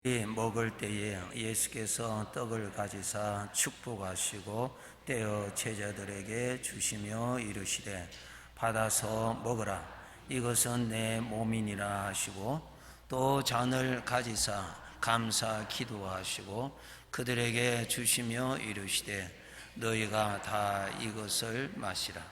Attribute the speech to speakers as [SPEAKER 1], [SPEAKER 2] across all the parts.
[SPEAKER 1] 먹을 때에 예수께서 떡을 가지사 축복하시고 떼어 제자들에게 주시며 이르시되 받아서 먹으라 이것은 내 몸이니라 하시고 또 잔을 가지사 감사 기도하시고 그들에게 주시며 이르시되 너희가 다 이것을 마시라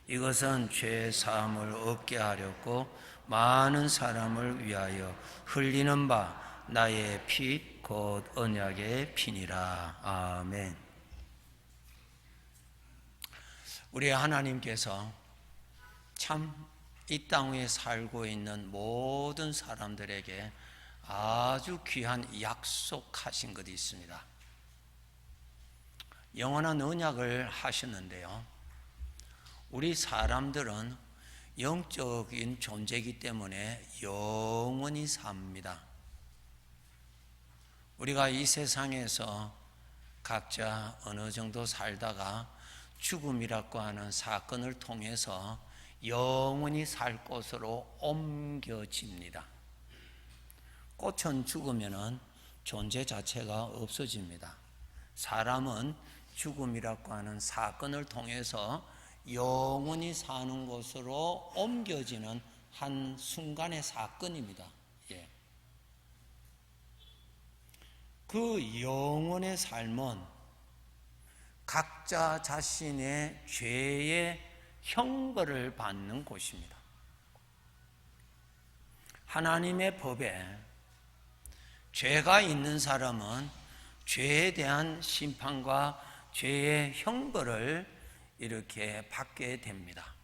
[SPEAKER 1] 이것은 죄 사함을 얻게 하렸고 많은 사람을 위하여 흘리는 바 나의 피 곧 언약의 피니라. 아멘. 우리 하나님께서 참 이 땅 위에 살고 있는 모든 사람들에게 아주 귀한 약속하신 것이 있습니다. 영원한 언약을 하셨는데요, 우리 사람들은 영적인 존재이기 때문에 영원히 삽니다. 우리가 이 세상에서 각자 어느 정도 살다가 죽음이라고 하는 사건을 통해서 영원히 살 곳으로 옮겨집니다. 꽃은 죽으면 존재 자체가 없어집니다. 사람은 죽음이라고 하는 사건을 통해서 영원히 사는 곳으로 옮겨지는 한 순간의 사건입니다. 그 영원의 삶은 각자 자신의 죄의 형벌을 받는 곳입니다. 하나님의 법에 죄가 있는 사람은 죄에 대한 심판과 죄의 형벌을 이렇게 받게 됩니다.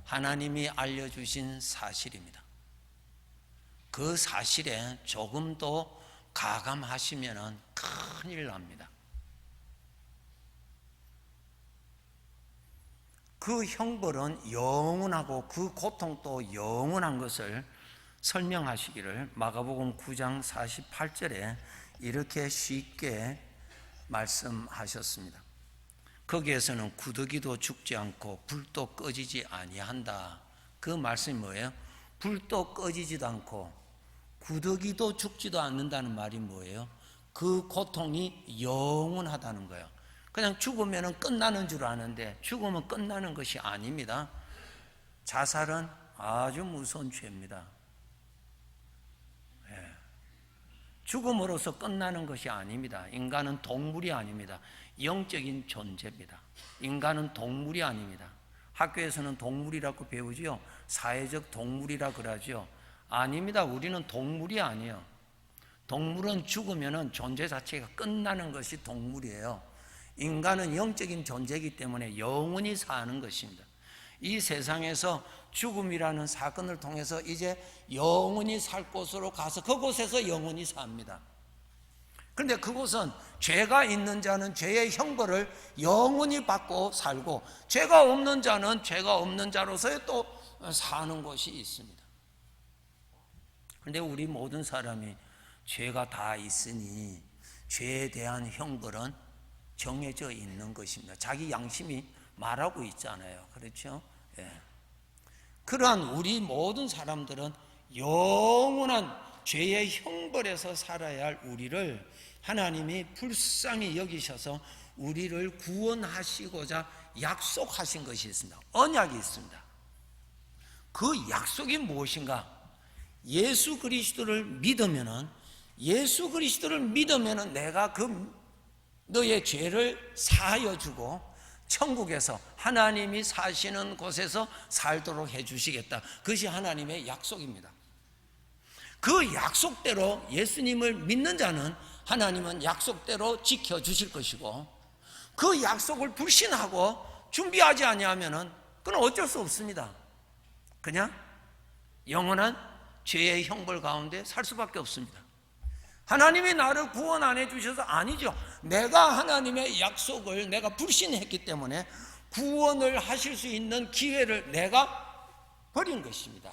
[SPEAKER 1] 하나님이 알려주신 사실입니다. 그 사실에 조금도 가감하시면 큰일 납니다. 그 형벌은 영원하고 그 고통도 영원한 것을 설명하시기를 마가복음 9장 48절에 이렇게 쉽게 말씀하셨습니다. 거기에서는 구더기도 죽지 않고 불도 꺼지지 아니한다. 그 말씀이 뭐예요? 불도 꺼지지도 않고 구더기도 죽지도 않는다는 말이 뭐예요? 그 고통이 영원하다는 거예요. 그냥 죽으면 끝나는 줄 아는데 죽으면 끝나는 것이 아닙니다. 자살은 아주 무서운 죄입니다. 죽음으로써 끝나는 것이 아닙니다. 인간은 동물이 아닙니다. 영적인 존재입니다. 인간은 동물이 아닙니다. 학교에서는 동물이라고 배우지요. 사회적 동물이라 그러죠. 아닙니다. 우리는 동물이 아니에요. 동물은 죽으면 존재 자체가 끝나는 것이 동물이에요. 인간은 영적인 존재이기 때문에 영원히 사는 것입니다. 이 세상에서 죽음이라는 사건을 통해서 이제 영원히 살 곳으로 가서 그곳에서 영원히 삽니다. 그런데 그곳은 죄가 있는 자는 죄의 형벌을 영원히 받고 살고 죄가 없는 자는 죄가 없는 자로서의 또 사는 곳이 있습니다. 그런데 우리 모든 사람이 죄가 다 있으니 죄에 대한 형벌은 정해져 있는 것입니다. 자기 양심이 말하고 있잖아요. 그렇죠? 그러한 우리 모든 사람들은 영원한 죄의 형벌에서 살아야 할 우리를 하나님이 불쌍히 여기셔서 우리를 구원하시고자 약속하신 것이 있습니다. 언약이 있습니다. 그 약속이 무엇인가? 예수 그리스도를 믿으면은 내가 너의 죄를 사하여 주고 천국에서 하나님이 사시는 곳에서 살도록 해 주시겠다. 그것이 하나님의 약속입니다. 그 약속대로 예수님을 믿는 자는 하나님은 약속대로 지켜 주실 것이고 그 약속을 불신하고 준비하지 아니하면은 그건 어쩔 수 없습니다. 그냥 영원한 죄의 형벌 가운데 살 수밖에 없습니다. 하나님이 나를 구원 안 해주셔서 아니죠. 내가 하나님의 약속을 내가 불신했기 때문에 구원을 하실 수 있는 기회를 내가 버린 것입니다.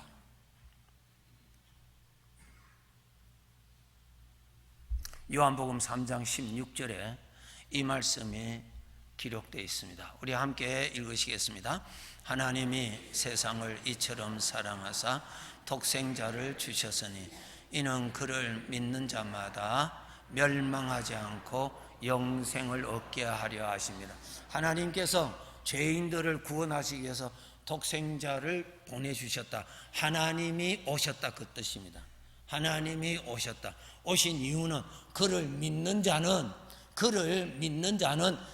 [SPEAKER 1] 요한복음 3장 16절에 이 말씀이 기록되어 있습니다. 우리 함께 읽으시겠습니다. 하나님이 세상을 이처럼 사랑하사 독생자를 주셨으니 이는 그를 믿는 자마다 멸망하지 않고 영생을 얻게 하려 하십니다. 하나님께서 죄인들을 구원하시기 위해서 독생자를 보내주셨다. 하나님이 오셨다, 그 뜻입니다. 하나님이 오셨다. 오신 이유는 그를 믿는 자는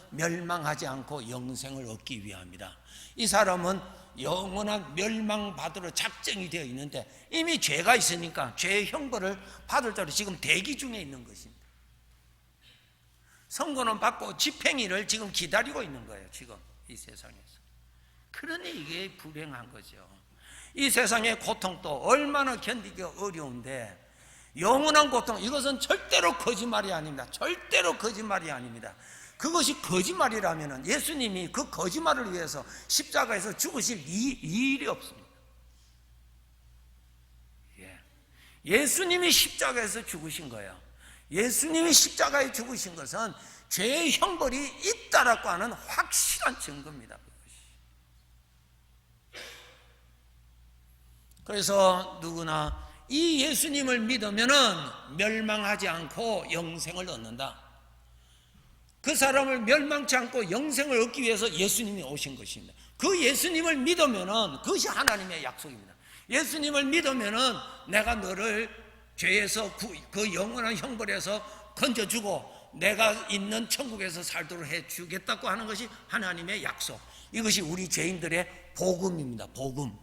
[SPEAKER 1] 멸망하지 않고 영생을 얻기 위함이다. 이 사람은 영원한 멸망받으러 작정이 되어 있는데 이미 죄가 있으니까 죄의 형벌을 받을 자로 지금 대기 중에 있는 것입니다. 선고는 받고 집행일을 지금 기다리고 있는 거예요. 지금 이 세상에서. 그러니 이게 불행한 거죠. 이 세상의 고통도 얼마나 견디기 어려운데 영원한 고통, 이것은 절대로 거짓말이 아닙니다. 절대로 거짓말이 아닙니다. 그것이 거짓말이라면 예수님이 그 거짓말을 위해서 십자가에서 죽으실 일이 없습니다. 예수님이 십자가에서 죽으신 거예요. 예수님이 십자가에 죽으신 것은 죄의 형벌이 있다라고 하는 확실한 증거입니다. 그래서 누구나 이 예수님을 믿으면은 멸망하지 않고 영생을 얻는다. 그 사람을 멸망치 않고 영생을 얻기 위해서 예수님이 오신 것입니다. 그 예수님을 믿으면은 그것이 하나님의 약속입니다. 예수님을 믿으면은 내가 너를 죄에서 그 영원한 형벌에서 건져주고 내가 있는 천국에서 살도록 해주겠다고 하는 것이 하나님의 약속. 이것이 우리 죄인들의 복음입니다. 복음.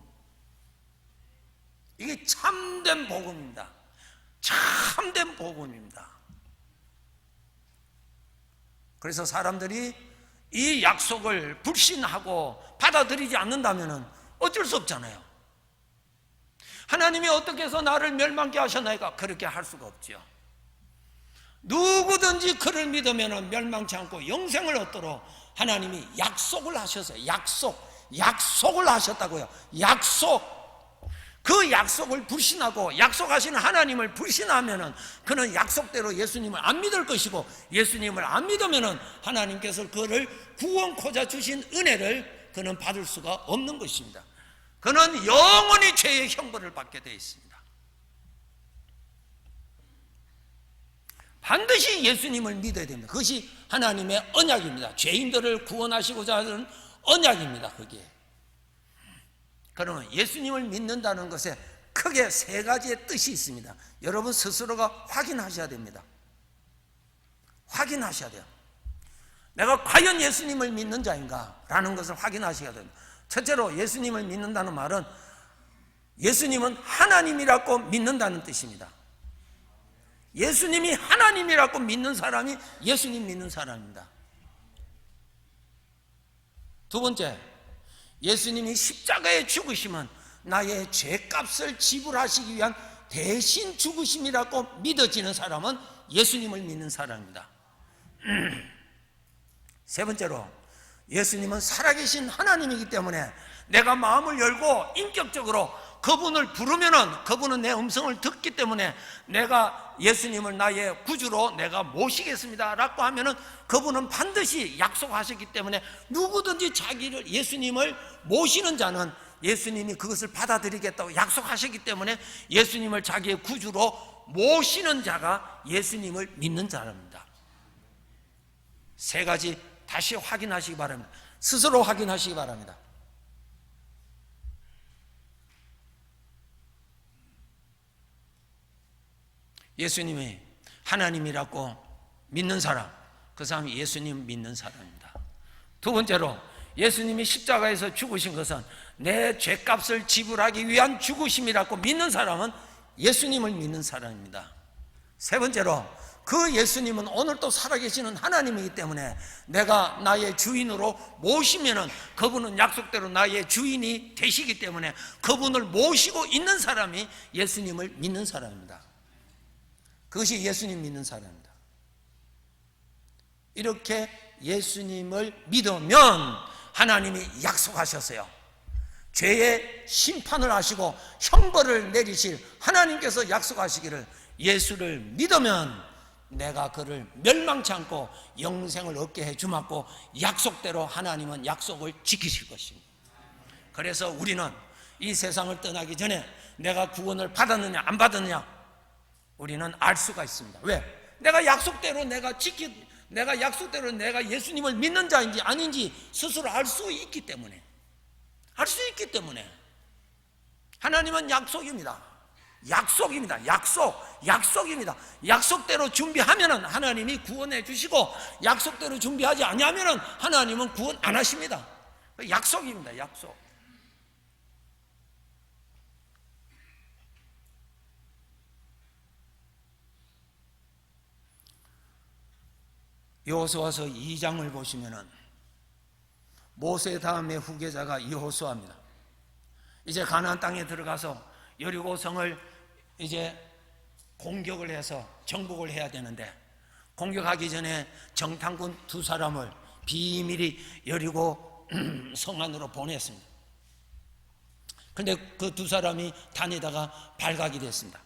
[SPEAKER 1] 이게 참된 복음입니다. 참된 복음입니다. 그래서 사람들이 이 약속을 불신하고 받아들이지 않는다면 어쩔 수 없잖아요. 하나님이 어떻게 해서 나를 멸망케 하셨나이까? 그렇게 할 수가 없죠. 누구든지 그를 믿으면 멸망치 않고 영생을 얻도록 하나님이 약속을 하셨어요. 약속을 하셨다고요. 약속. 그 약속을 불신하고 약속하시는 하나님을 불신하면은 그는 약속대로 예수님을 안 믿을 것이고, 예수님을 안 믿으면은 하나님께서 그를 구원코자 주신 은혜를 그는 받을 수가 없는 것입니다. 그는 영원히 죄의 형벌을 받게 되어 있습니다. 반드시 예수님을 믿어야 됩니다. 그것이 하나님의 언약입니다. 죄인들을 구원하시고자 하는 언약입니다. 그게. 그러면 예수님을 믿는다는 것에 크게 세 가지의 뜻이 있습니다. 여러분 스스로가 확인하셔야 됩니다. 확인하셔야 돼요. 내가 과연 예수님을 믿는 자인가? 라는 것을 확인하셔야 됩니다. 첫째로 예수님을 믿는다는 말은 예수님은 하나님이라고 믿는다는 뜻입니다. 예수님이 하나님이라고 믿는 사람이 예수님 믿는 사람입니다. 두 번째, 예수님이 십자가에 죽으심은 나의 죄값을 지불하시기 위한 대신 죽으심이라고 믿어지는 사람은 예수님을 믿는 사람입니다. 세 번째로, 예수님은 살아계신 하나님이기 때문에 내가 마음을 열고 인격적으로 그분을 부르면은 그분은 내 음성을 듣기 때문에 내가 예수님을 나의 구주로 내가 모시겠습니다 라고 하면은 그분은 반드시 약속하셨기 때문에 누구든지 자기를 예수님을 모시는 자는 예수님이 그것을 받아들이겠다고 약속하셨기 때문에 예수님을 자기의 구주로 모시는 자가 예수님을 믿는 자입니다. 세 가지 다시 확인하시기 바랍니다. 스스로 확인하시기 바랍니다. 예수님이 하나님이라고 믿는 사람, 그 사람이 예수님 믿는 사람입니다. 두 번째로, 예수님이 십자가에서 죽으신 것은 내 죄값을 지불하기 위한 죽으심이라고 믿는 사람은 예수님을 믿는 사람입니다. 세 번째로, 그 예수님은 오늘도 살아계시는 하나님이기 때문에 내가 나의 주인으로 모시면은 그분은 약속대로 나의 주인이 되시기 때문에 그분을 모시고 있는 사람이 예수님을 믿는 사람입니다. 그것이 예수님 믿는 사람입니다. 이렇게 예수님을 믿으면 하나님이 약속하셨어요. 죄의 심판을 하시고 형벌을 내리실 하나님께서 약속하시기를, 예수를 믿으면 내가 그를 멸망치 않고 영생을 얻게 해 주mas고 약속대로 하나님은 약속을 지키실 것입니다. 그래서 우리는 이 세상을 떠나기 전에 내가 구원을 받았느냐 안 받았느냐, 우리는 알 수가 있습니다. 왜? 내가 약속대로 내가 예수님을 믿는 자인지 아닌지 스스로 알 수 있기 때문에. 알 수 있기 때문에. 하나님은 약속입니다. 약속입니다. 약속입니다. 약속대로 준비하면은 하나님이 구원해 주시고, 약속대로 준비하지 아니하면은 하나님은 구원 안 하십니다. 약속입니다. 약속. 여호수아서 2장을 보시면은 모세 다음의 후계자가 여호수아입니다. 이제 가나안 땅에 들어가서 여리고성을 이제 공격을 해서 정복을 해야 되는데, 공격하기 전에 정탐꾼 2사람을 비밀히 여리고 성 안으로 보냈습니다. 그런데 그 2사람이 다니다가 발각이 됐습니다.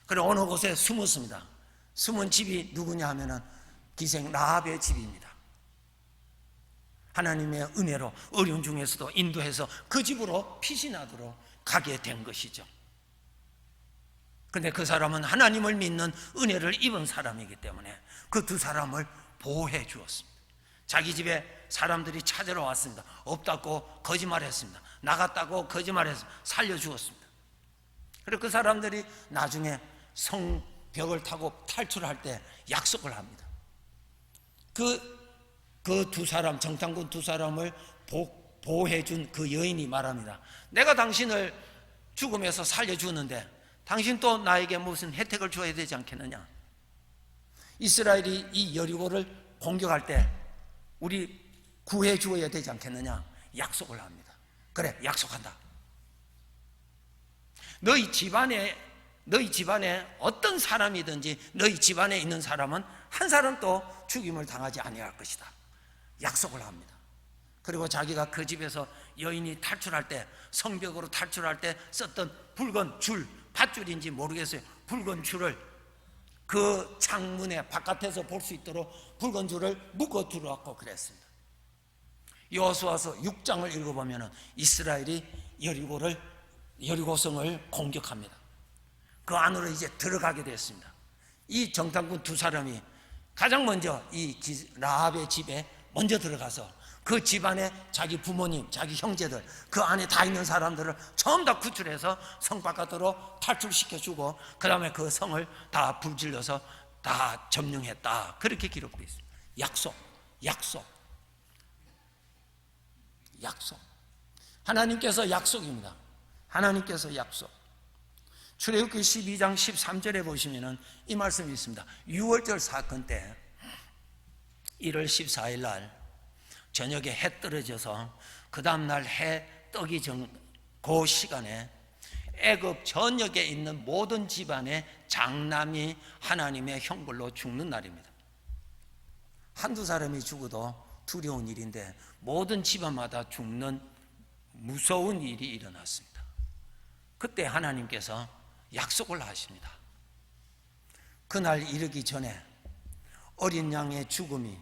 [SPEAKER 1] 그리고 어느 곳에 숨었습니다. 숨은 집이 누구냐 하면은 기생 라합의 집입니다. 하나님의 은혜로 어려운 중에서도 인도해서 그 집으로 피신하도록 가게 된 것이죠. 그런데 그 사람은 하나님을 믿는 은혜를 입은 사람이기 때문에 그 2사람을 보호해 주었습니다. 자기 집에 사람들이 찾으러 왔습니다. 없다고 거짓말했습니다. 나갔다고 거짓말해서 살려주었습니다. 그리고 그 사람들이 나중에 성벽을 타고 탈출할 때 약속을 합니다. 그 2사람, 정탐꾼 2사람을 보호해 준 그 여인이 말합니다. 내가 당신을 죽음에서 살려주는데 당신 또 나에게 무슨 혜택을 줘야 되지 않겠느냐? 이스라엘이 이 여리고를 공격할 때 우리 구해 주어야 되지 않겠느냐? 약속을 합니다. 그래, 약속한다. 너희 집안에 어떤 사람이든지 너희 집안에 있는 사람은 한 사람도 죽임을 당하지 아니할 것이다. 약속을 합니다. 그리고 자기가 그 집에서 여인이 탈출할 때, 성벽으로 탈출할 때 썼던 붉은 줄, 밧줄인지 모르겠어요. 붉은 줄을 그 창문에 바깥에서 볼 수 있도록 붉은 줄을 묶어 두었고 그랬습니다. 여호수아서 6장을 읽어보면 이스라엘이 여리고성을 공격합니다. 그 안으로 이제 들어가게 됐습니다. 이 정탐꾼 2사람이 가장 먼저 이 라합의 집에 먼저 들어가서 그 집안에 자기 부모님, 자기 형제들, 그 안에 다 있는 사람들을 전부 다 구출해서 성 바깥으로 탈출시켜주고, 그 다음에 그 성을 다 불질러서 다 점령했다. 그렇게 기록되어 있습니다. 약속. 하나님께서 약속입니다. 하나님께서 약속. 출애굽기 12장 13절에 보시면은 이 말씀이 있습니다. 6월절 사건 때 1월 14일 날 저녁에 해 떨어져서 그 다음날 해 뜨기 전 그 시간에 애굽 전역에 있는 모든 집안의 장남이 하나님의 형벌로 죽는 날입니다. 한두 사람이 죽어도 두려운 일인데 모든 집안마다 죽는 무서운 일이 일어났습니다. 그때 하나님께서 약속을 하십니다. 그날 이르기 전에 어린 양의 죽음의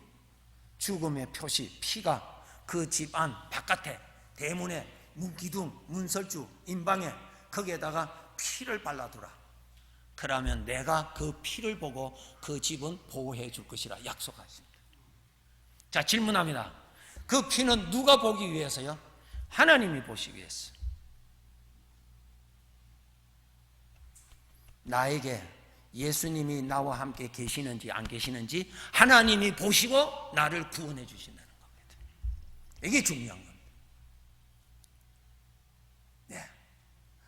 [SPEAKER 1] 표시, 피가 그 집안 바깥에, 대문에, 문기둥, 문설주, 임방에 거기에다가 피를 발라두라. 그러면 내가 그 피를 보고 그 집은 보호해 줄 것이라 약속하십니다. 자, 질문합니다. 그 피는 누가 보기 위해서요? 하나님이 보시기 위해서. 나에게 예수님이 나와 함께 계시는지 안 계시는지 하나님이 보시고 나를 구원해 주신다는 겁니다. 이게 중요한 겁니다. 네.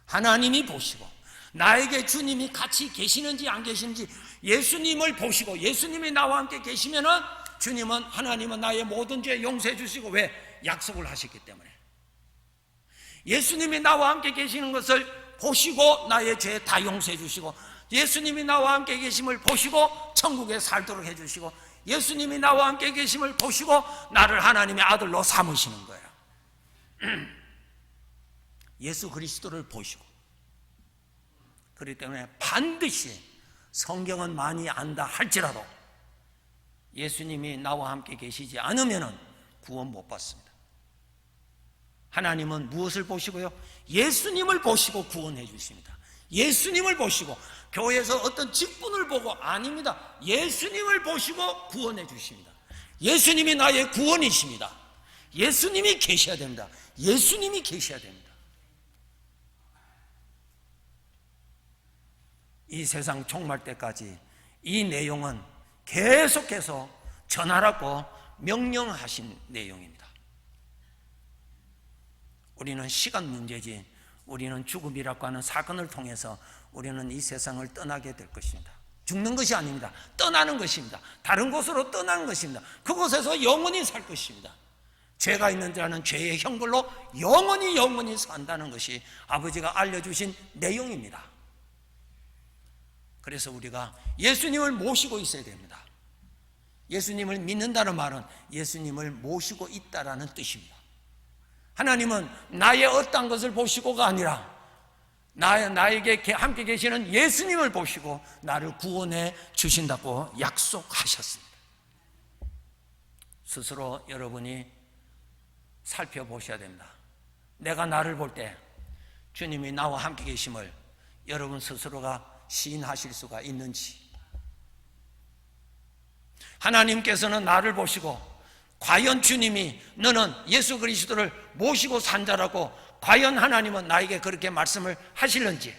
[SPEAKER 1] 하나님이 보시고 나에게 주님이 같이 계시는지 안 계시는지 예수님을 보시고, 예수님이 나와 함께 계시면은 주님은, 하나님은 나의 모든 죄 용서해 주시고, 왜? 약속을 하셨기 때문에. 예수님이 나와 함께 계시는 것을 보시고 나의 죄 다 용서해 주시고, 예수님이 나와 함께 계심을 보시고 천국에 살도록 해주시고, 예수님이 나와 함께 계심을 보시고 나를 하나님의 아들로 삼으시는 거예요. 예수 그리스도를 보시고. 그렇기 때문에 반드시 성경은 많이 안다 할지라도 예수님이 나와 함께 계시지 않으면 구원 못 받습니다. 하나님은 무엇을 보시고요? 예수님을 보시고 구원해 주십니다. 예수님을 보시고, 교회에서 어떤 직분을 보고 아닙니다. 예수님을 보시고 구원해 주십니다. 예수님이 나의 구원이십니다. 예수님이 계셔야 됩니다. 예수님이 계셔야 됩니다. 이 세상 종말 때까지 이 내용은 계속해서 전하라고 명령하신 내용입니다. 우리는 시간 문제지, 우리는 죽음이라고 하는 사건을 통해서 우리는 이 세상을 떠나게 될 것입니다. 죽는 것이 아닙니다. 떠나는 것입니다. 다른 곳으로 떠나는 것입니다. 그곳에서 영원히 살 것입니다. 죄가 있는 자는 죄의 형벌로 영원히 산다는 것이 아버지가 알려주신 내용입니다. 그래서 우리가 예수님을 모시고 있어야 됩니다. 예수님을 믿는다는 말은 예수님을 모시고 있다라는 뜻입니다. 하나님은 나의 어떤 것을 보시고가 아니라 나에게 함께 계시는 예수님을 보시고 나를 구원해 주신다고 약속하셨습니다. 스스로 여러분이 살펴보셔야 됩니다. 내가 나를 볼 때 주님이 나와 함께 계심을 여러분 스스로가 시인하실 수가 있는지, 하나님께서는 나를 보시고 과연 주님이 너는 예수 그리스도를 모시고 산 자라고 과연 하나님은 나에게 그렇게 말씀을 하실는지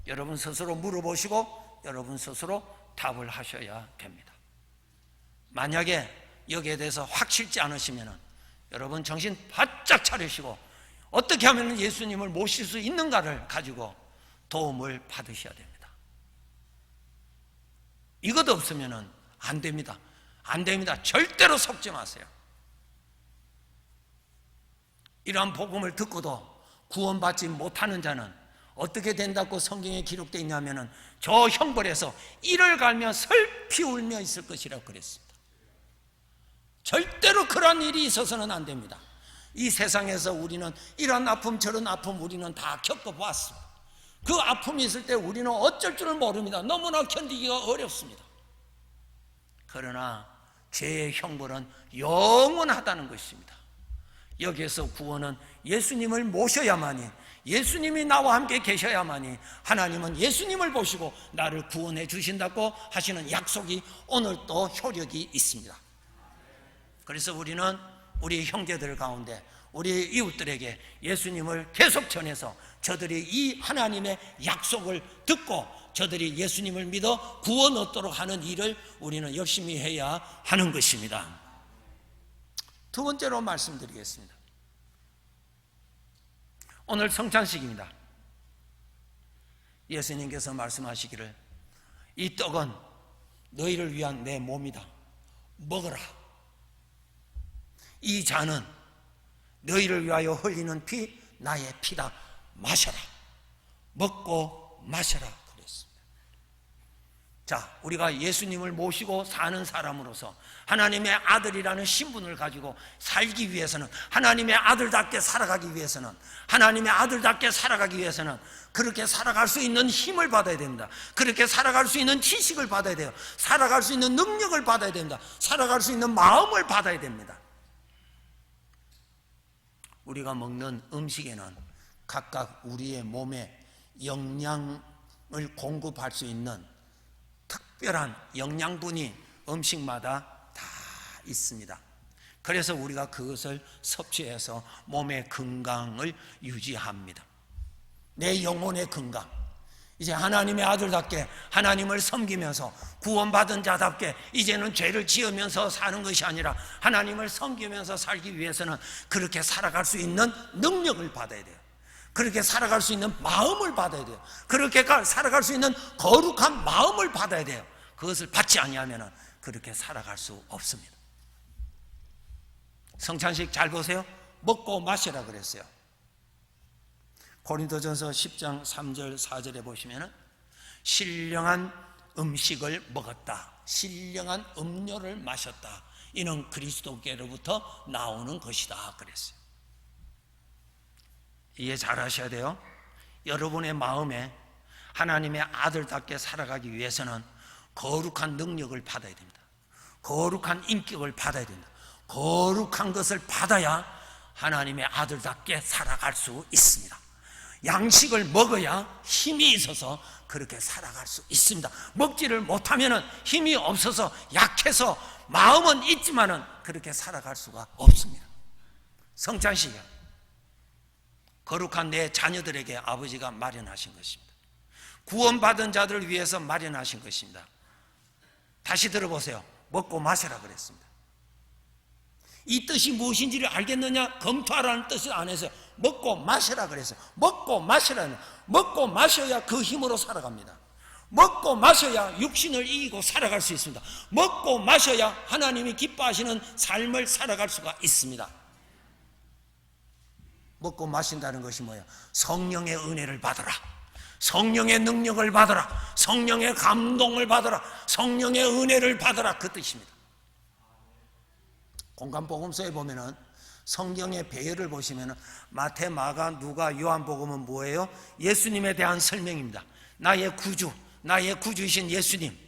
[SPEAKER 1] 여러분 스스로 물어보시고 여러분 스스로 답을 하셔야 됩니다. 만약에 여기에 대해서 확실치 않으시면 여러분 정신 바짝 차리시고 어떻게 하면 예수님을 모실 수 있는가를 가지고 도움을 받으셔야 됩니다. 이것 없으면 안 됩니다. 안 됩니다. 절대로 속지 마세요. 이러한 복음을 듣고도 구원받지 못하는 자는 어떻게 된다고 성경에 기록되어 있냐면 저 형벌에서 이를 갈며 슬피 울며 있을 것이라고 그랬습니다. 절대로 그런 일이 있어서는 안 됩니다. 이 세상에서 우리는 이런 아픔 저런 아픔 우리는 다 겪어보았습니다. 그 아픔이 있을 때 우리는 어쩔 줄을 모릅니다. 너무나 견디기가 어렵습니다. 그러나 죄의 형벌은 영원하다는 것입니다. 여기에서 구원은 예수님을 모셔야만이, 예수님이 나와 함께 계셔야만이 하나님은 예수님을 보시고 나를 구원해 주신다고 하시는 약속이 오늘 또 효력이 있습니다. 그래서 우리는 우리 형제들 가운데 우리 이웃들에게 예수님을 계속 전해서 저들이 이 하나님의 약속을 듣고 저들이 예수님을 믿어 구원 얻도록 하는 일을 우리는 열심히 해야 하는 것입니다. 두 번째로 말씀드리겠습니다. 오늘 성찬식입니다. 예수님께서 말씀하시기를 이 떡은 너희를 위한 내 몸이다. 먹어라. 이 잔은 너희를 위하여 흘리는 피 나의 피다. 마셔라. 먹고 마셔라 그랬습니다. 자, 우리가 예수님을 모시고 사는 사람으로서 하나님의 아들이라는 신분을 가지고 살기 위해서는, 하나님의 아들답게 살아가기 위해서는, 하나님의 아들답게 살아가기 위해서는 그렇게 살아갈 수 있는 힘을 받아야 됩니다. 그렇게 살아갈 수 있는 지식을 받아야 돼요. 살아갈 수 있는 능력을 받아야 됩니다. 살아갈 수 있는 마음을 받아야 됩니다. 우리가 먹는 음식에는 각각 우리의 몸에 영양을 공급할 수 있는 특별한 영양분이 음식마다 다 있습니다. 그래서 우리가 그것을 섭취해서 몸의 건강을 유지합니다. 내 영혼의 건강, 이제 하나님의 아들답게 하나님을 섬기면서 구원받은 자답게 이제는 죄를 지으면서 사는 것이 아니라 하나님을 섬기면서 살기 위해서는 그렇게 살아갈 수 있는 능력을 받아야 돼요. 그렇게 살아갈 수 있는 마음을 받아야 돼요. 그렇게 살아갈 수 있는 거룩한 마음을 받아야 돼요. 그것을 받지 아니하면 그렇게 살아갈 수 없습니다. 성찬식 잘 보세요. 먹고 마시라 그랬어요. 고린도전서 10장 3절 4절에 보시면 신령한 음식을 먹었다, 신령한 음료를 마셨다, 이는 그리스도께로부터 나오는 것이다 그랬어요. 이해 잘 하셔야 돼요. 여러분의 마음에 하나님의 아들답게 살아가기 위해서는 거룩한 능력을 받아야 됩니다. 거룩한 인격을 받아야 됩니다. 거룩한 것을 받아야 하나님의 아들답게 살아갈 수 있습니다. 양식을 먹어야 힘이 있어서 그렇게 살아갈 수 있습니다. 먹지를 못하면 힘이 없어서 약해서 마음은 있지만은 그렇게 살아갈 수가 없습니다. 성찬식이요, 거룩한 내 자녀들에게 아버지가 마련하신 것입니다. 구원받은 자들을 위해서 마련하신 것입니다. 다시 들어보세요. 먹고 마시라 그랬습니다. 이 뜻이 무엇인지를 알겠느냐? 검토하라는 뜻이 안 했어요. 먹고 마시라 그랬어요. 먹고 마시라는, 먹고 마셔야 그 힘으로 살아갑니다. 먹고 마셔야 육신을 이기고 살아갈 수 있습니다. 먹고 마셔야 하나님이 기뻐하시는 삶을 살아갈 수가 있습니다. 먹고 마신다는 것이 뭐예요? 성령의 은혜를 받아라, 성령의 능력을 받아라, 성령의 감동을 받아라, 성령의 은혜를 받아라, 그 뜻입니다. 공간복음서에 보면은 성경의 배열을 보시면은 마태, 마가, 누가, 요한복음은 뭐예요? 예수님에 대한 설명입니다. 나의 구주, 나의 구주이신 예수님.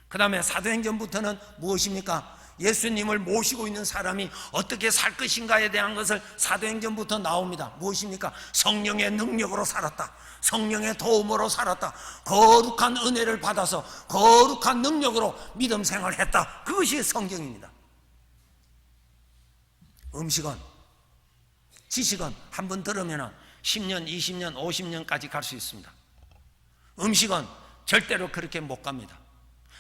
[SPEAKER 1] 그 다음에 사도행전부터는 무엇입니까? 예수님을 모시고 있는 사람이 어떻게 살 것인가에 대한 것을 사도행전부터 나옵니다. 무엇입니까? 성령의 능력으로 살았다, 성령의 도움으로 살았다, 거룩한 은혜를 받아서 거룩한 능력으로 믿음 생활을 했다. 그것이 성경입니다. 음식은, 지식은 한 번 들으면 10년, 20년, 50년까지 갈 수 있습니다. 음식은 절대로 그렇게 못 갑니다.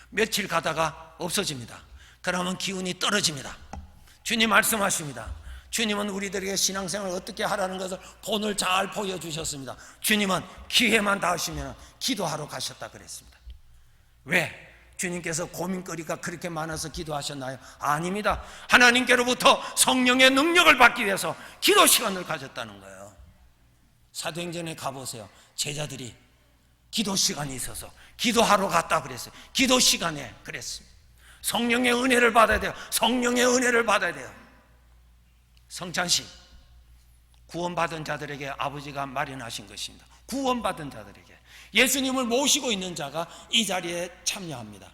[SPEAKER 1] 며칠 가다가 없어집니다. 그러면 기운이 떨어집니다. 주님 말씀하십니다. 주님은 우리들에게 신앙생활을 어떻게 하라는 것을 본을 잘 보여주셨습니다. 주님은 기회만 닿으시면 기도하러 가셨다 그랬습니다. 왜? 주님께서 고민거리가 그렇게 많아서 기도하셨나요? 아닙니다. 하나님께로부터 성령의 능력을 받기 위해서 기도 시간을 가졌다는 거예요. 사도행전에 가보세요. 제자들이 기도 시간이 있어서 기도하러 갔다 그랬어요. 기도 시간에 그랬습니다. 성령의 은혜를 받아야 돼요. 성령의 은혜를 받아야 돼요. 성찬식, 구원받은 자들에게 아버지가 마련하신 것입니다. 구원받은 자들에게, 예수님을 모시고 있는 자가 이 자리에 참여합니다.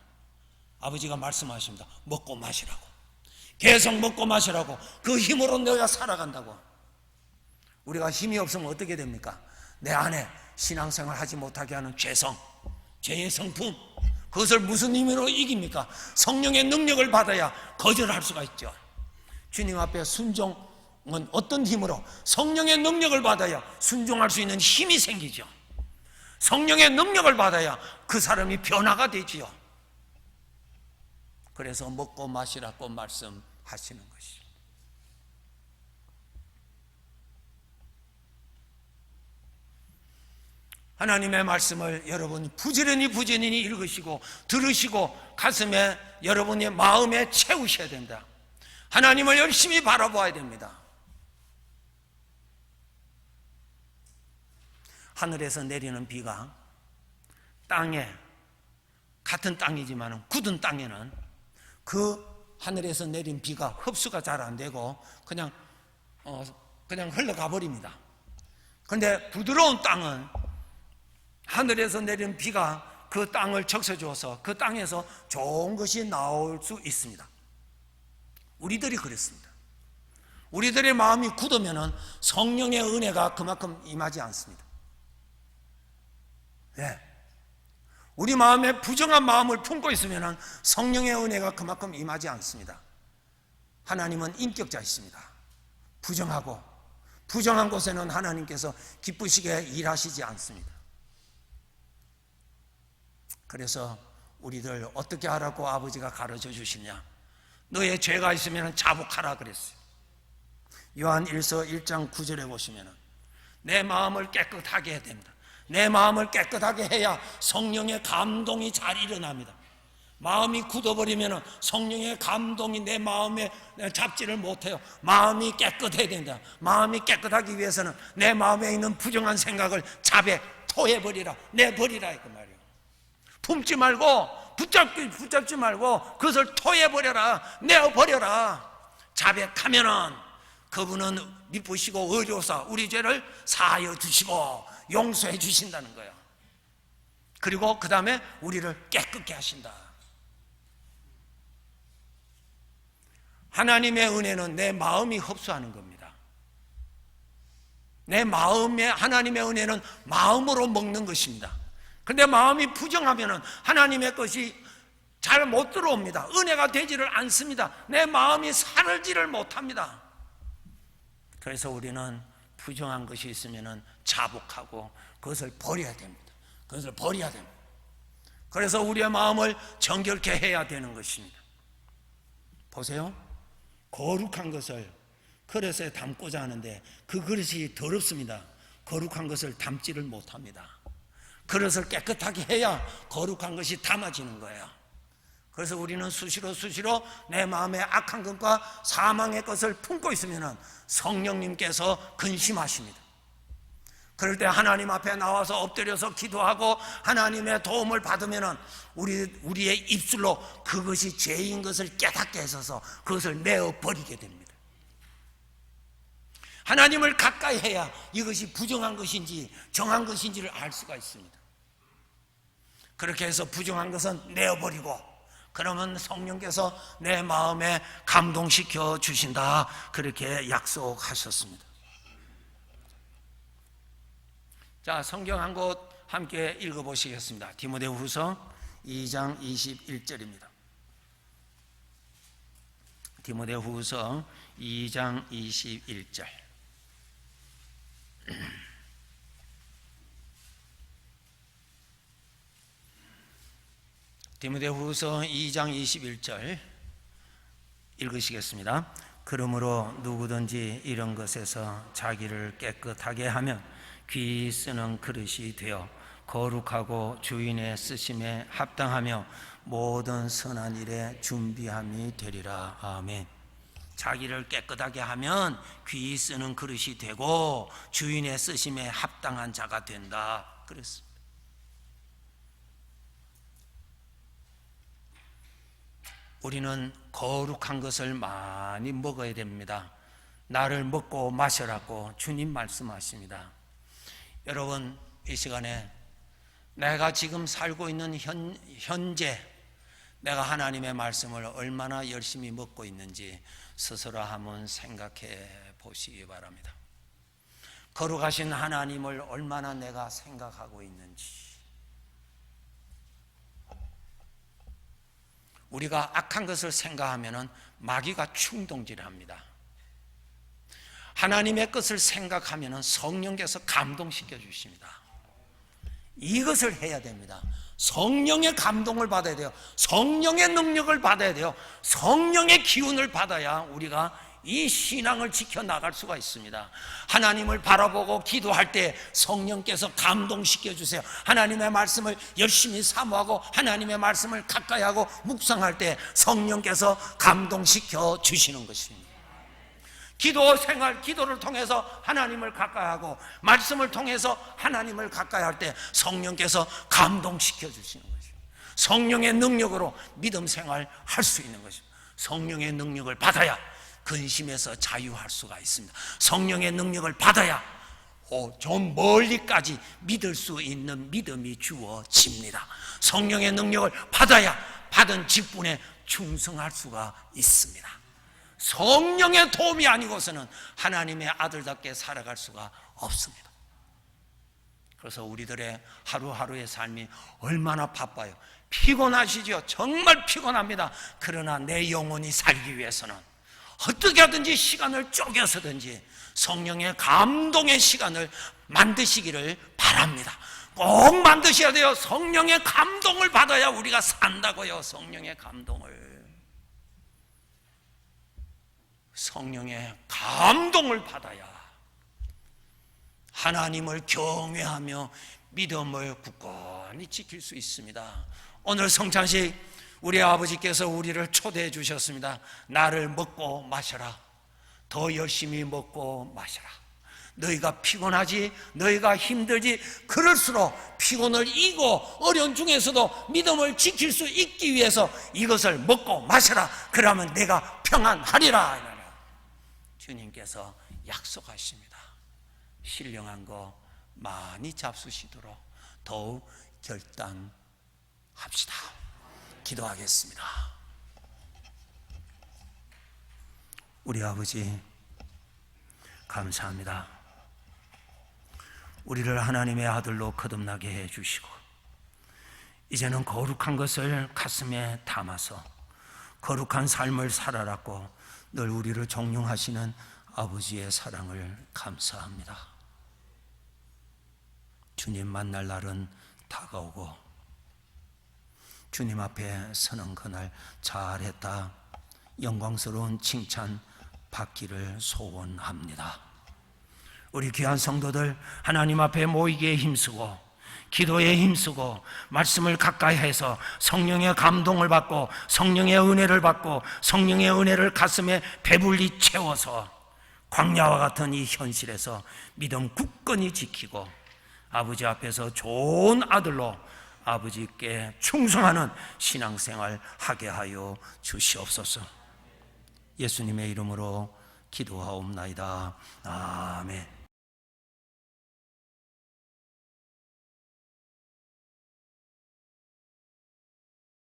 [SPEAKER 1] 아버지가 말씀하십니다. 먹고 마시라고, 계속 먹고 마시라고. 그 힘으로 내가 살아간다고. 우리가 힘이 없으면 어떻게 됩니까? 내 안에 신앙생활 하지 못하게 하는 죄성, 죄의 성품, 그것을 무슨 힘으로 이깁니까? 성령의 능력을 받아야 거절할 수가 있죠. 주님 앞에 순종은 어떤 힘으로? 성령의 능력을 받아야 순종할 수 있는 힘이 생기죠. 성령의 능력을 받아야 그 사람이 변화가 되지요. 그래서 먹고 마시라고 말씀하시는 것이죠. 하나님의 말씀을 여러분 부지런히 읽으시고 들으시고 가슴에, 여러분의 마음에 채우셔야 됩니다. 하나님을 열심히 바라봐야 됩니다. 하늘에서 내리는 비가 땅에, 같은 땅이지만 굳은 땅에는 그 하늘에서 내린 비가 흡수가 잘 안 되고 그냥 흘러가 버립니다. 그런데 부드러운 땅은 하늘에서 내린 비가 그 땅을 적셔줘서 그 땅에서 좋은 것이 나올 수 있습니다. 우리들이 그렇습니다. 우리들의 마음이 굳으면 성령의 은혜가 그만큼 임하지 않습니다. 네. 우리 마음에 부정한 마음을 품고 있으면 성령의 은혜가 그만큼 임하지 않습니다. 하나님은 인격자이십니다. 부정한 곳에는 하나님께서 기쁘시게 일하시지 않습니다. 그래서 우리들 어떻게 하라고 아버지가 가르쳐 주시냐? 너의 죄가 있으면 자복하라 그랬어요. 요한 1서 1장 9절에 보시면 내 마음을 깨끗하게 해야 됩니다. 내 마음을 깨끗하게 해야 성령의 감동이 잘 일어납니다. 마음이 굳어버리면 성령의 감동이 내 마음에 잡지를 못해요. 마음이 깨끗해야 된다. 마음이 깨끗하기 위해서는 내 마음에 있는 부정한 생각을 잡에 토해버리라, 내버리라 그 말이에요. 품지 말고 붙잡지 말고 그것을 토해버려라, 내어버려라. 자백하면은 그분은 미쁘시고 의로사 우리 죄를 사하여 주시고 용서해 주신다는 거예요. 그리고 그 다음에 우리를 깨끗게 하신다. 하나님의 은혜는 내 마음이 흡수하는 겁니다. 내 마음에 하나님의 은혜는 마음으로 먹는 것입니다. 그런데 마음이 부정하면 하나님의 것이 잘 못 들어옵니다. 은혜가 되지를 않습니다. 내 마음이 살지를 못합니다. 그래서 우리는 부정한 것이 있으면 자복하고 그것을 버려야 됩니다. 그것을 버려야 됩니다. 그래서 우리의 마음을 정결케 해야 되는 것입니다. 보세요. 거룩한 것을 그릇에 담고자 하는데 그 그릇이 더럽습니다. 거룩한 것을 담지를 못합니다. 그릇을 깨끗하게 해야 거룩한 것이 담아지는 거예요. 그래서 우리는 수시로 내 마음에 악한 것과 사망의 것을 품고 있으면 성령님께서 근심하십니다. 그럴 때 하나님 앞에 나와서 엎드려서 기도하고 하나님의 도움을 받으면 우리의 입술로 그것이 죄인 것을 깨닫게 해서 그것을 내어 버리게 됩니다. 하나님을 가까이 해야 이것이 부정한 것인지 정한 것인지를 알 수가 있습니다. 그렇게 해서 부정한 것은 내어버리고 그러면 성령께서 내 마음에 감동시켜 주신다, 그렇게 약속하셨습니다. 자, 성경 한 곳 함께 읽어보시겠습니다. 디모데후서 2장 21절입니다. 디모데후서 2장 21절. 디모데후서 2장 21절 읽으시겠습니다. 그러므로 누구든지 이런 것에서 자기를 깨끗하게 하면 귀 쓰는 그릇이 되어 거룩하고 주인의 쓰심에 합당하며 모든 선한 일에 준비함이 되리라. 아멘. 자기를 깨끗하게 하면 귀 쓰는 그릇이 되고 주인의 쓰심에 합당한 자가 된다 그랬습니다. 우리는 거룩한 것을 많이 먹어야 됩니다. 나를 먹고 마셔라고 주님 말씀하십니다. 여러분, 이 시간에 내가 지금 살고 있는 현재 내가 하나님의 말씀을 얼마나 열심히 먹고 있는지 스스로 한번 생각해 보시기 바랍니다. 거룩하신 하나님을 얼마나 내가 생각하고 있는지. 우리가 악한 것을 생각하면 마귀가 충동질합니다. 하나님의 것을 생각하면 성령께서 감동시켜 주십니다. 이것을 해야 됩니다. 성령의 감동을 받아야 돼요. 성령의 능력을 받아야 돼요. 성령의 기운을 받아야 우리가 이 신앙을 지켜나갈 수가 있습니다. 하나님을 바라보고 기도할 때 성령께서 감동시켜 주세요. 하나님의 말씀을 열심히 사모하고 하나님의 말씀을 가까이 하고 묵상할 때 성령께서 감동시켜 주시는 것입니다. 기도 생활, 기도를 통해서 하나님을 가까이 하고 말씀을 통해서 하나님을 가까이 할 때 성령께서 감동시켜 주시는 것입니다. 성령의 능력으로 믿음 생활 할 수 있는 것입니다. 성령의 능력을 받아야 근심에서 자유할 수가 있습니다. 성령의 능력을 받아야 좀 멀리까지 믿을 수 있는 믿음이 주어집니다. 성령의 능력을 받아야 받은 직분에 충성할 수가 있습니다. 성령의 도움이 아니고서는 하나님의 아들답게 살아갈 수가 없습니다. 그래서 우리들의 하루하루의 삶이 얼마나 바빠요. 피곤하시죠? 정말 피곤합니다. 그러나 내 영혼이 살기 위해서는 어떻게 하든지 시간을 쪼개서든지 성령의 감동의 시간을 만드시기를 바랍니다. 꼭 만드셔야 돼요. 성령의 감동을 받아야 우리가 산다고요. 성령의 감동을. 성령의 감동을 받아야 하나님을 경외하며 믿음을 굳건히 지킬 수 있습니다. 오늘 성찬식 우리 아버지께서 우리를 초대해 주셨습니다. 나를 먹고 마셔라. 더 열심히 먹고 마셔라. 너희가 피곤하지, 너희가 힘들지, 그럴수록 피곤을 이기고 어려운 중에서도 믿음을 지킬 수 있기 위해서 이것을 먹고 마셔라. 그러면 내가 평안하리라. 주님께서 약속하십니다. 신령한 거 많이 잡수시도록 더욱 결단합시다. 기도하겠습니다. 우리 아버지 감사합니다. 우리를 하나님의 아들로 거듭나게 해주시고 이제는 거룩한 것을 가슴에 담아서 거룩한 삶을 살아라고 늘 우리를 종용하시는 아버지의 사랑을 감사합니다. 주님 만날 날은 다가오고 주님 앞에 서는 그날 잘했다 영광스러운 칭찬 받기를 소원합니다. 우리 귀한 성도들 하나님 앞에 모이기에 힘쓰고 기도에 힘쓰고 말씀을 가까이 해서 성령의 감동을 받고 성령의 은혜를 받고 성령의 은혜를 가슴에 배불리 채워서 광야와 같은 이 현실에서 믿음 굳건히 지키고 아버지 앞에서 좋은 아들로 아버지께 충성하는 신앙생활 하게 하여 주시옵소서. 예수님의 이름으로 기도하옵나이다. 아멘.